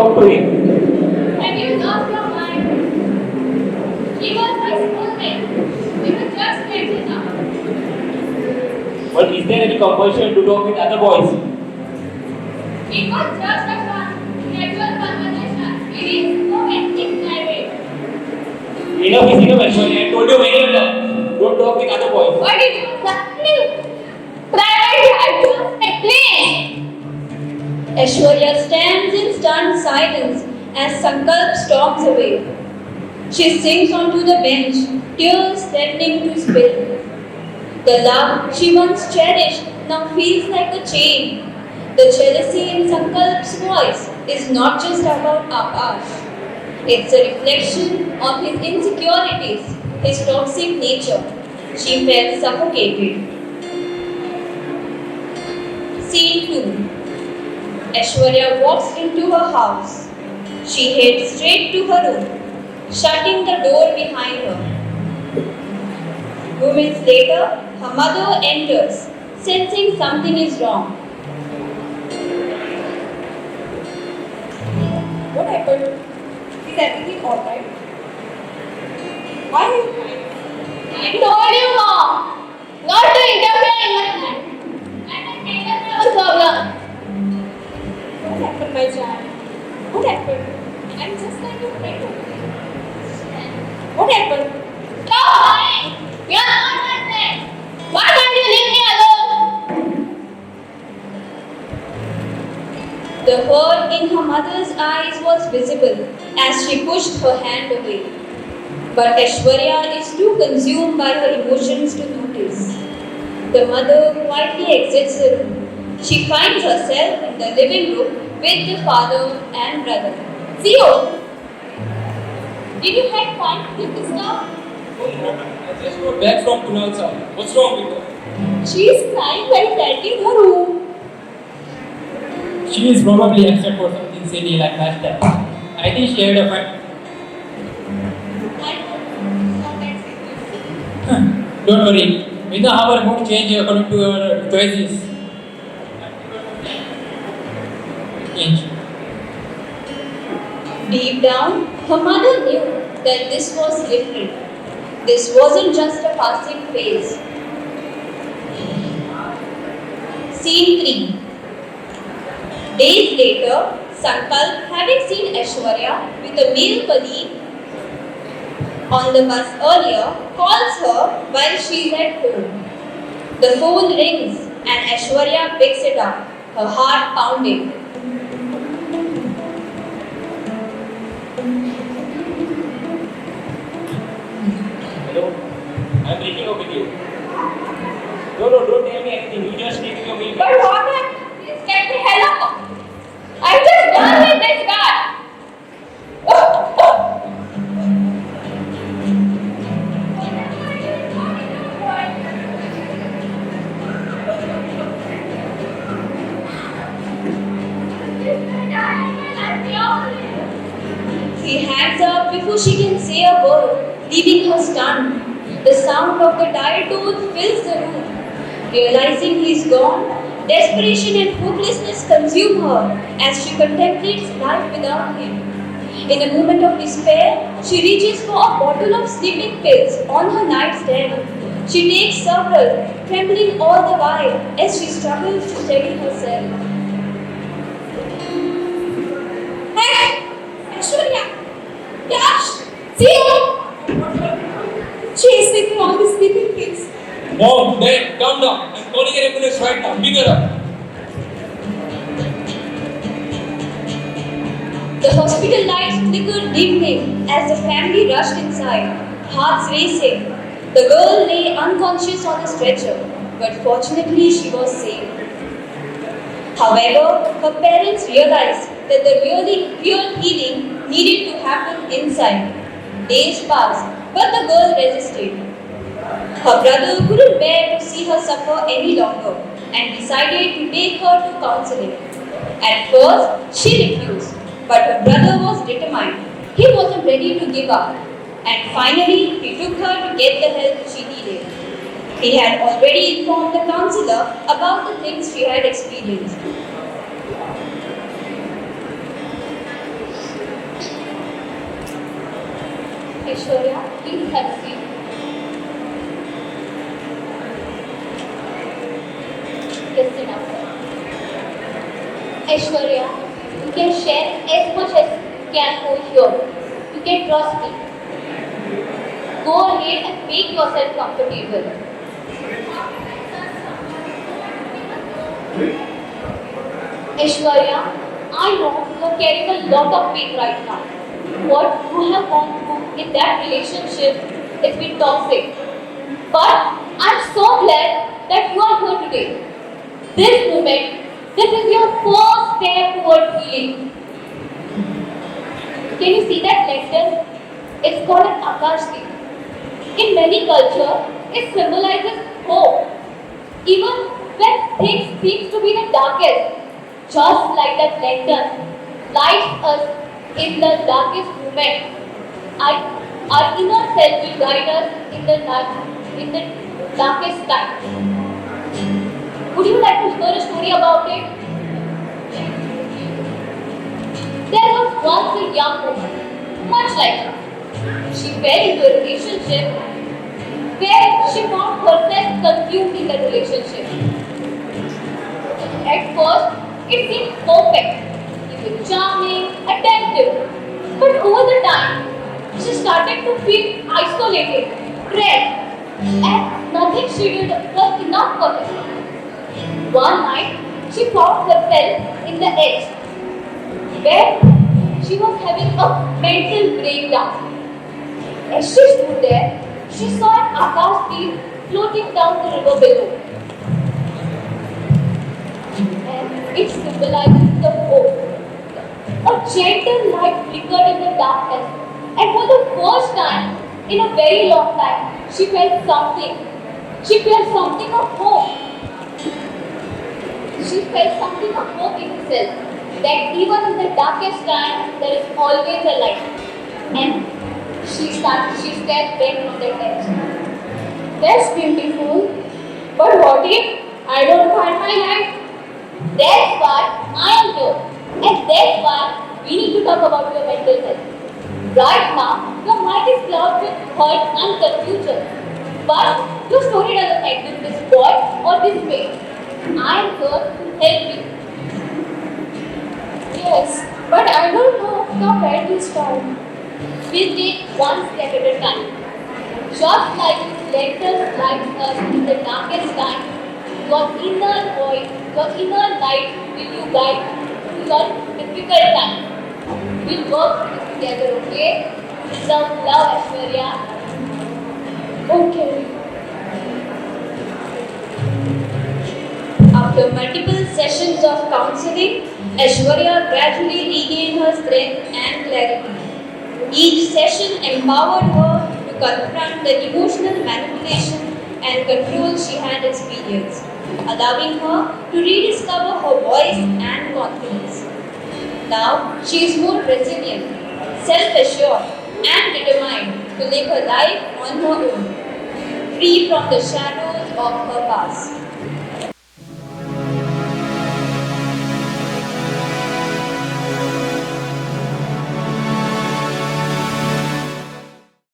talk to him. Have you lost your mind? He was my schoolmate. We were just friends enough. But is there any compulsion to talk with other boys? It was just a fun, casual conversation. It is so hectic private. Enough is enough, Aishwarya. I told you many times. Don't talk with other boys. But it was nothing. Private, I just explain. Aishwarya stands in stunned silence as Sankalp storms away. She sinks onto the bench, tears threatening to spill. The love she once cherished now feels like a chain. The jealousy in Sankalp's voice is not just about Akash. It's a reflection of his insecurities, his toxic nature. She felt suffocated. Scene 2. Aishwarya walks into her house. She heads straight to her room, shutting the door behind her. Moments later, her mother enters, sensing something is wrong. What happened? Is everything alright? Why are you crying? I told you, Mom, not to interfere in my life. And I made a problem. What happened, my child? What happened? I'm just like your friend. What happened? Stop lying! You're not my friend. Why can't you leave me alone? The hurt in her mother's eyes was visible as she pushed her hand away. But Aishwarya is too consumed by her emotions to notice. The mother quietly exits the room. She finds herself in the living room with the father and brother. Zio! Did you have fun with this stuff? Oh, Mohammad, I just got back from Kunal's house. What's wrong with her? She is crying very badly in her room. She is probably upset for something silly like last time. I think she had a fight. Don't worry. We know how our mood change according to our choices. Change. Deep down, her mother knew that this was different. This wasn't just a passing phase. Scene 3. Days later, Sankalp, having seen Aishwarya with a male colleague on the bus earlier, calls her while she's at home. The phone rings and Aishwarya picks it up, her heart pounding. Hello? I'm breaking up with you. No, don't tell me anything. You just take your meal. But Mohammad, please get the hell up. I'm just done with this guy. He hangs up before she can say a word, leaving her stunned. The sound of the dial tone fills the room. Realizing he's gone, desperation and hopelessness consume her as she contemplates life without him. In a moment of despair, she reaches for a bottle of sleeping pills on her nightstand. She takes several, trembling all the while as she struggles to steady herself. Hey! Aishwarya! Yash! Zio! She is taking all the sleeping pills. Mom, Dad, calm down. I'm calling an ambulance right now. Pick her up. The hospital lights flickered dimly as the family rushed inside, hearts racing. The girl lay unconscious on a stretcher, but fortunately she was safe. However, her parents realized that the real healing needed to happen inside. Days passed, but the girl resisted. Her brother couldn't bear to see her suffer any longer and decided to take her to counseling. At first, she refused, but her brother was determined. He wasn't ready to give up. And finally, he took her to get the help she needed. He had already informed the counselor about the things she had experienced. Aishwarya, please have a seat. Yes, sit down. Aishwarya, you can share as much as you can over here. You can trust me. Go ahead and make yourself comfortable. Aishwarya, I know you are carrying a lot of pain right now. What you have gone through in that relationship has been toxic. But I'm so glad that you are here today. This moment, this is your first step toward healing. Can you see that necklace? It's called an Akashdi. In many cultures, it symbolizes hope. Even when things seem to be the darkest, just like that lantern lights us in the darkest moment. Our inner self will guide us in the darkest time. Would you like to hear a story about it? There was once a young woman, much like her. She fell into a relationship where she found herself consumed in the relationship. At first, it seemed perfect, even charming, attentive. But over the time, she started to feel isolated, trapped, and nothing she did was enough for her. One night, she found herself in the edge, where she was having a mental breakdown. As she stood there, she saw an Akashdi floating down the river below. And it symbolizes the hope. A gentle light flickered in the darkness, and for the first time in a very long time, she felt something. She felt something of hope. She felt something of hope in herself. That even in the darkest time, there is always a light. And she stepped back from that edge. That's beautiful. But what if I don't find my light? That's why I am here. And that's why we need to talk about your mental health. Right now, your mind is clouded with hurt and confusion. But your story doesn't end with this boy or this pain. I am here to help you. Yes, but I don't know how bad this time. We'll take one step at a time. Just like letters light us in the darkest time, your inner voice, your inner light will you guide to your difficult time. We'll work together, okay? Some love, Aishwarya. Okay. After multiple sessions of counseling, Aishwarya gradually regained her strength and clarity. Each session empowered her to confront the emotional manipulation and control she had experienced, allowing her to rediscover her voice and confidence. Now she is more resilient, self-assured, and determined to live her life on her own, free from the shadows of her past.